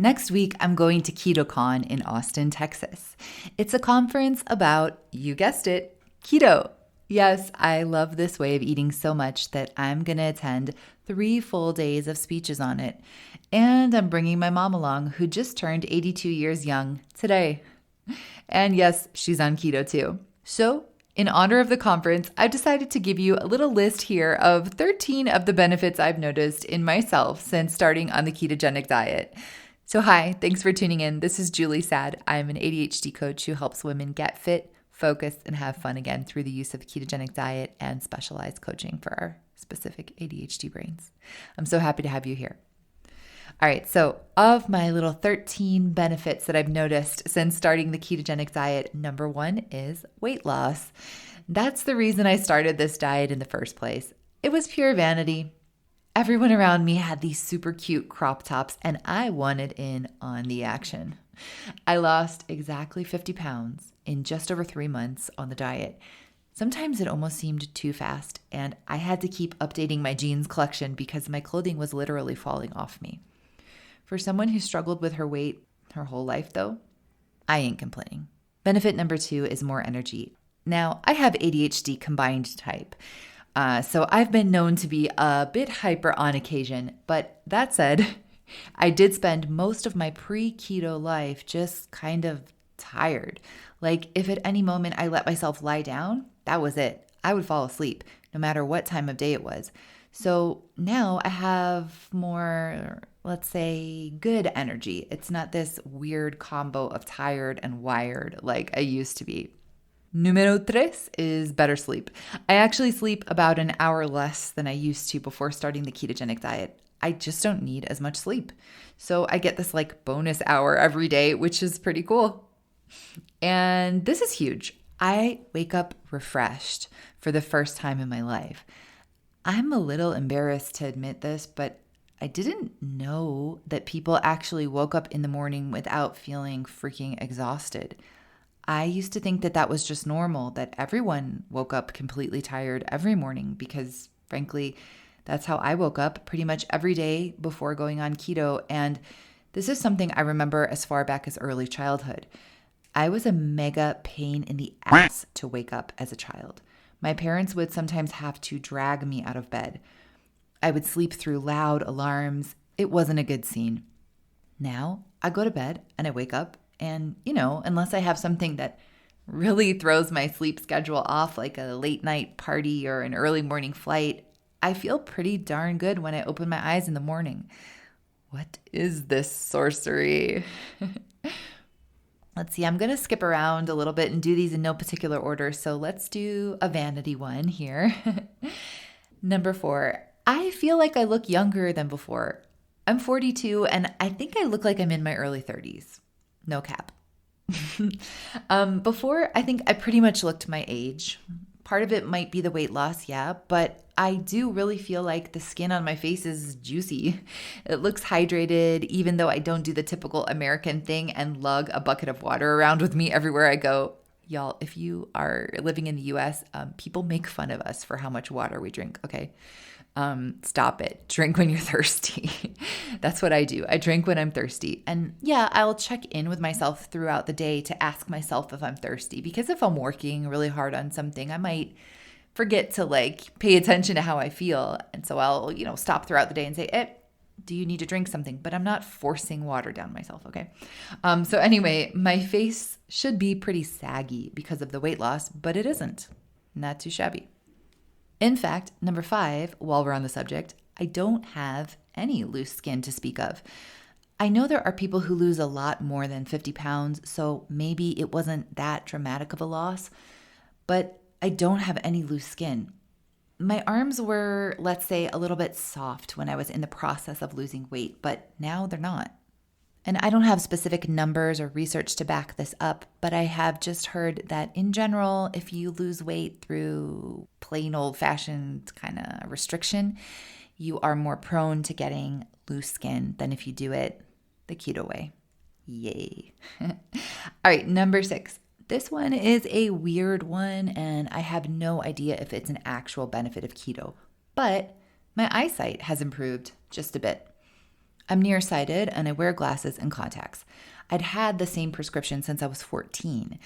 Next week, I'm going to KetoCon in Austin, Texas. It's a conference about, you guessed it, keto. Yes, I love this way of eating so much that I'm going to attend 3 full days of speeches on it. And I'm bringing my mom along, who just turned 82 years young today. And yes, she's on keto too. So, in honor of the conference, I've decided to give you a little list here of 13 of the benefits I've noticed in myself since starting on the ketogenic diet. So hi, thanks for tuning in. This is Julie Saad. I'm an ADHD coach who helps women get fit, focused, and have fun again through the use of a ketogenic diet and specialized coaching for our specific ADHD brains. I'm so happy to have you here. All right, so of my little 13 benefits that I've noticed since starting the ketogenic diet, number 1 is weight loss. That's the reason I started this diet in the first place. It was pure vanity. Everyone around me had these super cute crop tops, and I wanted in on the action. I lost exactly 50 pounds in just over 3 months on the diet. Sometimes it almost seemed too fast, and I had to keep updating my jeans collection because my clothing was literally falling off me. For someone who struggled with her weight her whole life, though, I ain't complaining. Benefit number 2 is more energy. Now, I have ADHD combined type. So I've been known to be a bit hyper on occasion, but that said, I did spend most of my pre-keto life just kind of tired. Like if at any moment I let myself lie down, that was it. I would fall asleep, no matter what time of day it was. So now I have more, let's say, good energy. It's not this weird combo of tired and wired like I used to be. Numero 3 is better sleep. I actually sleep about an hour less than I used to before starting the ketogenic diet. I just don't need as much sleep. So I get this like bonus hour every day, which is pretty cool. And this is huge. I wake up refreshed for the first time in my life. I'm a little embarrassed to admit this, but I didn't know that people actually woke up in the morning without feeling freaking exhausted. I used to think that that was just normal, that everyone woke up completely tired every morning because, frankly, that's how I woke up pretty much every day before going on keto. And this is something I remember as far back as early childhood. I was a mega pain in the ass to wake up as a child. My parents would sometimes have to drag me out of bed. I would sleep through loud alarms. It wasn't a good scene. Now I go to bed and I wake up. And, unless I have something that really throws my sleep schedule off, like a late night party or an early morning flight, I feel pretty darn good when I open my eyes in the morning. What is this sorcery? Let's see, I'm going to skip around a little bit and do these in no particular order. So let's do a vanity one here. Number 4, I feel like I look younger than before. I'm 42 and I think I look like I'm in my early 30s. No cap. Before, I think I pretty much looked my age. Part of it might be the weight loss, yeah, but I do really feel like the skin on my face is juicy. It looks hydrated, even though I don't do the typical American thing and lug a bucket of water around with me everywhere I go. Y'all, if you are living in the US, people make fun of us for how much water we drink, okay? Stop it. Drink when you're thirsty. That's what I do. I drink when I'm thirsty. And yeah, I'll check in with myself throughout the day to ask myself if I'm thirsty, because if I'm working really hard on something, I might forget to pay attention to how I feel. And so I'll, stop throughout the day and say, do you need to drink something? But I'm not forcing water down myself, okay? So anyway, my face should be pretty saggy because of the weight loss, but it isn't. Not too shabby. In fact, number 5, while we're on the subject, I don't have any loose skin to speak of. I know there are people who lose a lot more than 50 pounds, so maybe it wasn't that dramatic of a loss, but I don't have any loose skin. My arms were, let's say, a little bit soft when I was in the process of losing weight, but now they're not. And I don't have specific numbers or research to back this up, but I have just heard that in general, if you lose weight through plain old-fashioned kind of restriction, you are more prone to getting loose skin than if you do it the keto way. Yay. All right, number 6. This one is a weird one, and I have no idea if it's an actual benefit of keto, but my eyesight has improved just a bit. I'm nearsighted and I wear glasses and contacts. I'd had the same prescription since I was 14,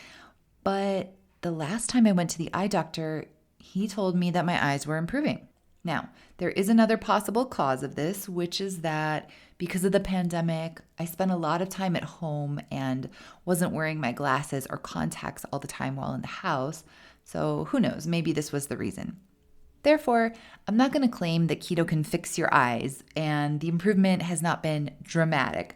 but the last time I went to the eye doctor, he told me that my eyes were improving. Now, there is another possible cause of this, which is that because of the pandemic, I spent a lot of time at home and wasn't wearing my glasses or contacts all the time while in the house. So who knows, maybe this was the reason. Therefore, I'm not going to claim that keto can fix your eyes, and the improvement has not been dramatic.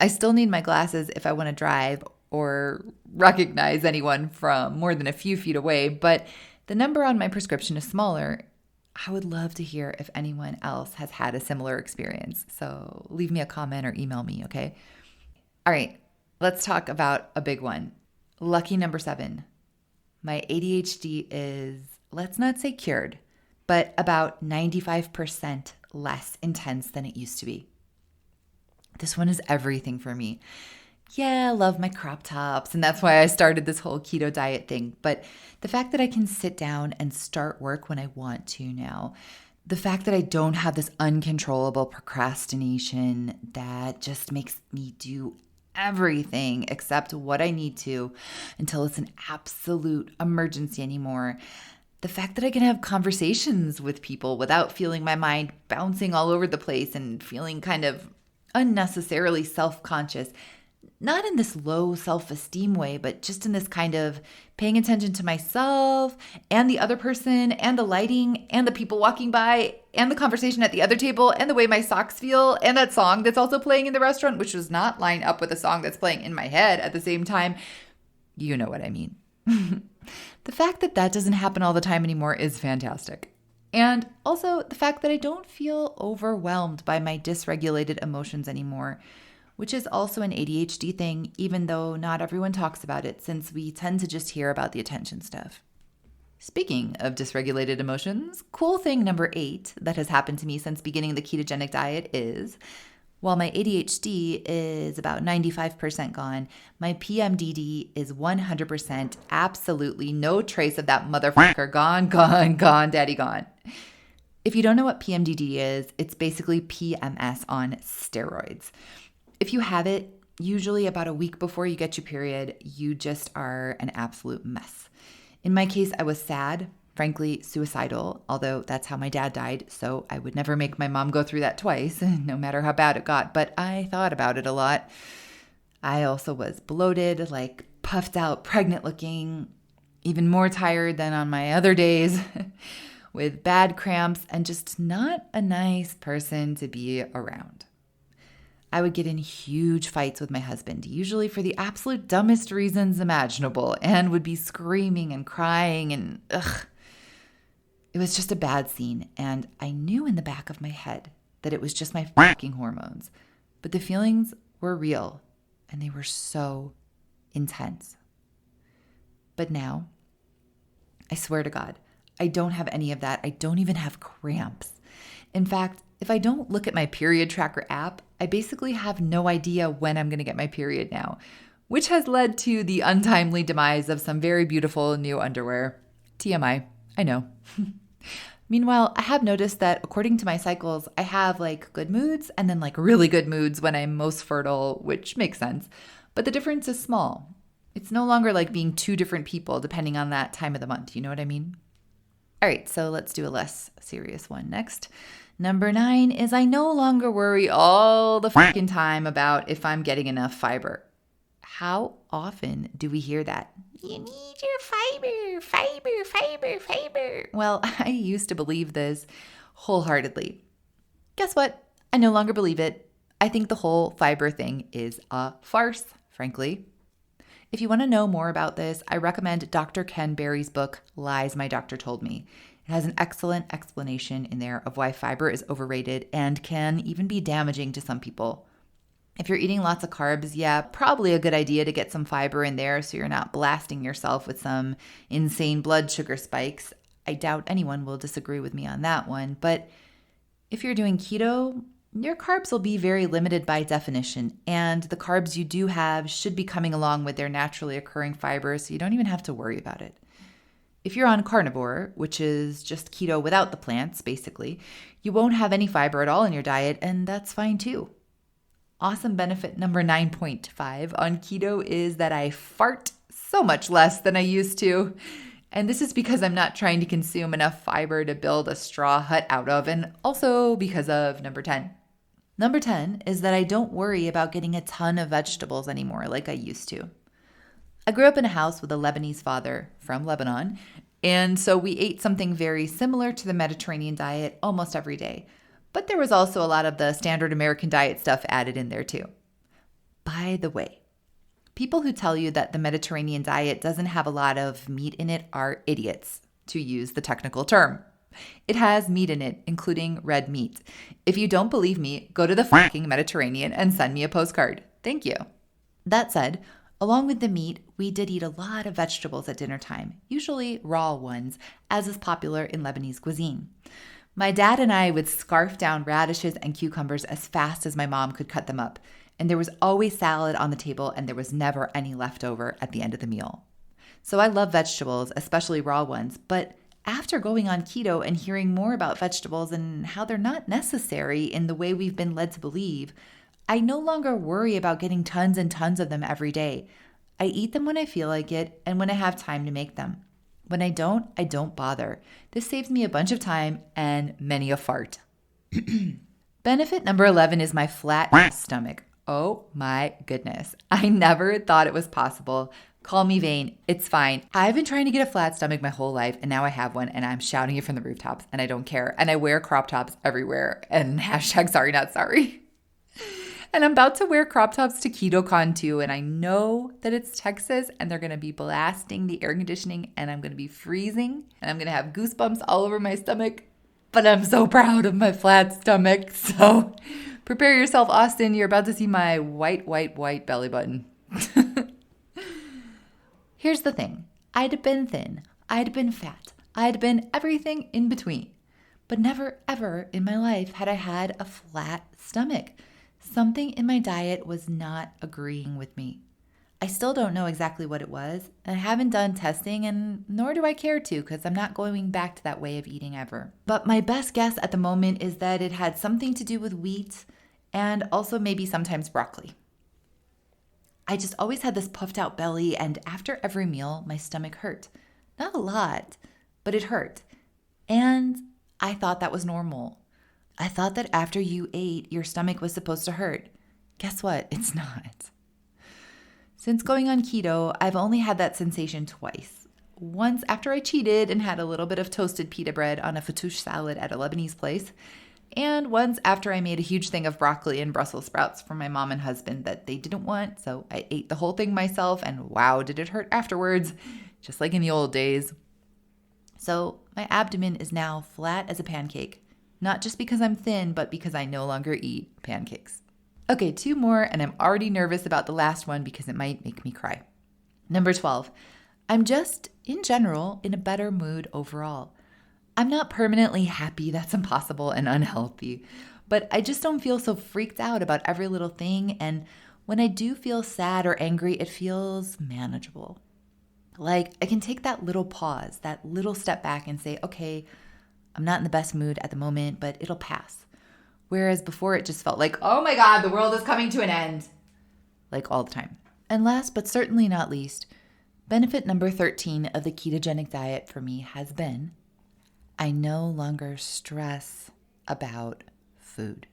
I still need my glasses if I want to drive or recognize anyone from more than a few feet away, but the number on my prescription is smaller. I would love to hear if anyone else has had a similar experience. So leave me a comment or email me, okay? All right, let's talk about a big one. Lucky number 7. My ADHD is, let's not say cured, but about 95% less intense than it used to be. This one is everything for me. Yeah, I love my crop tops, and that's why I started this whole keto diet thing. But the fact that I can sit down and start work when I want to now, the fact that I don't have this uncontrollable procrastination that just makes me do everything except what I need to until it's an absolute emergency anymore. The fact that I can have conversations with people without feeling my mind bouncing all over the place and feeling kind of unnecessarily self-conscious, not in this low self-esteem way, but just in this kind of paying attention to myself and the other person and the lighting and the people walking by and the conversation at the other table and the way my socks feel and that song that's also playing in the restaurant, which does not line up with a song that's playing in my head at the same time. You know what I mean. The fact that that doesn't happen all the time anymore is fantastic. And also the fact that I don't feel overwhelmed by my dysregulated emotions anymore, which is also an ADHD thing, even though not everyone talks about it since we tend to just hear about the attention stuff. Speaking of dysregulated emotions, cool thing number 8 that has happened to me since beginning the ketogenic diet is, while my ADHD is about 95% gone, my PMDD is 100%, absolutely no trace of that motherfucker gone, daddy gone. If you don't know what PMDD is, it's basically PMS on steroids. If you have it, usually about a week before you get your period, you just are an absolute mess. In my case, I was sad, frankly suicidal, although that's how my dad died, so I would never make my mom go through that twice, no matter how bad it got, but I thought about it a lot. I also was bloated, like puffed out, pregnant looking, even more tired than on my other days, with bad cramps and just not a nice person to be around. I would get in huge fights with my husband, usually for the absolute dumbest reasons imaginable, and would be screaming and crying and It was just a bad scene, and I knew in the back of my head that it was just my fucking hormones. But the feelings were real, and they were so intense. But now, I swear to God, I don't have any of that. I don't even have cramps. In fact, if I don't look at my period tracker app, I basically have no idea when I'm going to get my period now, which has led to the untimely demise of some very beautiful new underwear. TMI, I know. Meanwhile, I have noticed that according to my cycles, I have like good moods and then like really good moods when I'm most fertile, which makes sense. But the difference is small. It's no longer like being two different people depending on that time of the month. You know what I mean? All right, so let's do a less serious one next. Number 9 is I no longer worry all the fucking time about if I'm getting enough fiber. How often do we hear that? You need your fiber. Well, I used to believe this wholeheartedly. Guess what? I no longer believe it. I think the whole fiber thing is a farce, frankly. If you want to know more about this, I recommend Dr. Ken Berry's book, Lies My Doctor Told Me. It has an excellent explanation in there of why fiber is overrated and can even be damaging to some people. If you're eating lots of carbs, yeah, probably a good idea to get some fiber in there so you're not blasting yourself with some insane blood sugar spikes. I doubt anyone will disagree with me on that one. But if you're doing keto, your carbs will be very limited by definition, and the carbs you do have should be coming along with their naturally occurring fiber, so you don't even have to worry about it. If you're on carnivore, which is just keto without the plants, basically, you won't have any fiber at all in your diet, and that's fine too. Awesome benefit number 9.5 on keto is that I fart so much less than I used to. And this is because I'm not trying to consume enough fiber to build a straw hut out of, and also because of number 10. Number 10 is that I don't worry about getting a ton of vegetables anymore like I used to. I grew up in a house with a Lebanese father from Lebanon, and so we ate something very similar to the Mediterranean diet almost every day. But there was also a lot of the standard American diet stuff added in there too. By the way, people who tell you that the Mediterranean diet doesn't have a lot of meat in it are idiots, to use the technical term. It has meat in it, including red meat. If you don't believe me, go to the fucking Mediterranean and send me a postcard. Thank you. That said, along with the meat, we did eat a lot of vegetables at dinner time, usually raw ones, as is popular in Lebanese cuisine. My dad and I would scarf down radishes and cucumbers as fast as my mom could cut them up, and there was always salad on the table and there was never any left over at the end of the meal. So I love vegetables, especially raw ones, but after going on keto and hearing more about vegetables and how they're not necessary in the way we've been led to believe, I no longer worry about getting tons and tons of them every day. I eat them when I feel like it and when I have time to make them. When I don't bother. This saves me a bunch of time and many a fart. Benefit number 11 is my flat stomach. Oh my goodness. I never thought it was possible. Call me vain. It's fine. I've been trying to get a flat stomach my whole life, and now I have one, and I'm shouting it from the rooftops, and I don't care. And I wear crop tops everywhere, and hashtag sorry not sorry. And I'm about to wear crop tops to KetoCon too, and I know that it's Texas and they're going to be blasting the air conditioning and I'm going to be freezing and I'm going to have goosebumps all over my stomach, but I'm so proud of my flat stomach. So prepare yourself, Austin. You're about to see my white belly button. Here's the thing. I'd been thin. I'd been fat. I'd been everything in between. But never, ever in my life had I had a flat stomach. Something in my diet was not agreeing with me. I still don't know exactly what it was, and I haven't done testing, and nor do I care to because I'm not going back to that way of eating ever. But my best guess at the moment is that it had something to do with wheat and also maybe sometimes broccoli. I just always had this puffed out belly, and after every meal, my stomach hurt. Not a lot, but it hurt. And I thought that was normal. I thought that after you ate, your stomach was supposed to hurt. Guess what? It's not. Since going on keto, I've only had that sensation twice. Once after I cheated and had a little bit of toasted pita bread on a fattoush salad at a Lebanese place, and once after I made a huge thing of broccoli and Brussels sprouts for my mom and husband that they didn't want, so I ate the whole thing myself, and wow, did it hurt afterwards, just like in the old days. So my abdomen is now flat as a pancake. Not just because I'm thin, but because I no longer eat pancakes. Okay, 2 more, and I'm already nervous about the last one because it might make me cry. Number 12, I'm just, in general, in a better mood overall. I'm not permanently happy, that's impossible and unhealthy, but I just don't feel so freaked out about every little thing, and when I do feel sad or angry, it feels manageable. Like I can take that little pause, that little step back and say, okay, I'm not in the best mood at the moment, but it'll pass. Whereas before it just felt like, oh my God, the world is coming to an end. Like all the time. And last but certainly not least, benefit number 13 of the ketogenic diet for me has been, I no longer stress about food.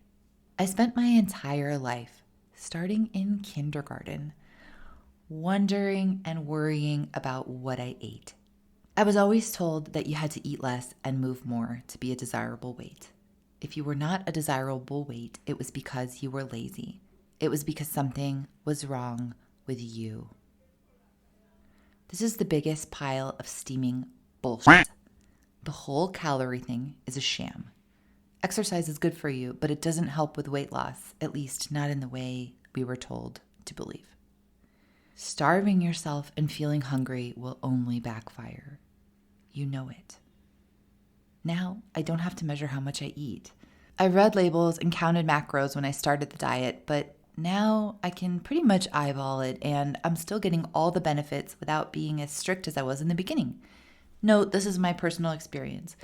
I spent my entire life, starting in kindergarten, wondering and worrying about what I ate. I was always told that you had to eat less and move more to be a desirable weight. If you were not a desirable weight, it was because you were lazy. It was because something was wrong with you. This is the biggest pile of steaming bullshit. The whole calorie thing is a sham. Exercise is good for you, but it doesn't help with weight loss, at least not in the way we were told to believe. Starving yourself and feeling hungry will only backfire. You know it. Now, I don't have to measure how much I eat. I read labels and counted macros when I started the diet, but now I can pretty much eyeball it, and I'm still getting all the benefits without being as strict as I was in the beginning. Note, this is my personal experience.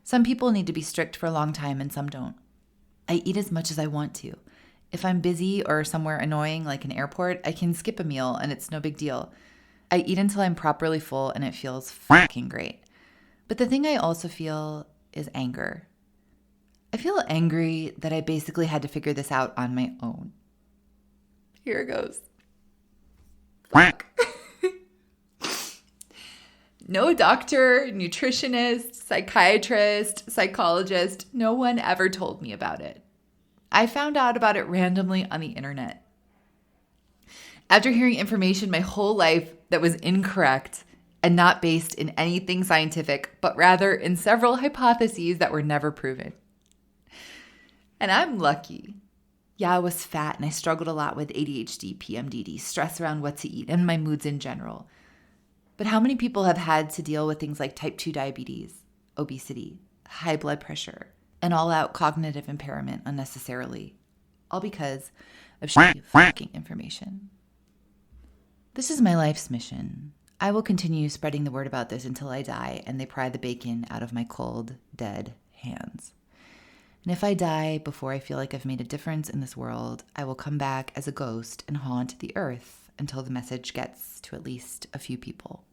Some people need to be strict for a long time and some don't. I eat as much as I want to. If I'm busy or somewhere annoying like an airport, I can skip a meal and it's no big deal. I eat until I'm properly full and it feels fucking great. But the thing I also feel is anger. I feel angry that I basically had to figure this out on my own. Here it goes. Fuck. No doctor, nutritionist, psychiatrist, psychologist, no one ever told me about it. I found out about it randomly on the internet. After hearing information my whole life that was incorrect and not based in anything scientific, but rather in several hypotheses that were never proven. And I'm lucky. Yeah, I was fat and I struggled a lot with ADHD, PMDD, stress around what to eat, and my moods in general. But how many people have had to deal with things like type 2 diabetes, obesity, high blood pressure, and all-out cognitive impairment unnecessarily, all because of shitty fucking information? This is my life's mission. I will continue spreading the word about this until I die and they pry the bacon out of my cold, dead hands. And if I die before I feel like I've made a difference in this world, I will come back as a ghost and haunt the earth until the message gets to at least a few people.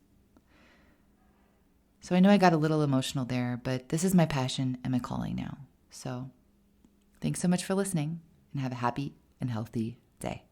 So I know I got a little emotional there, but this is my passion and my calling now. So thanks so much for listening and have a happy and healthy day.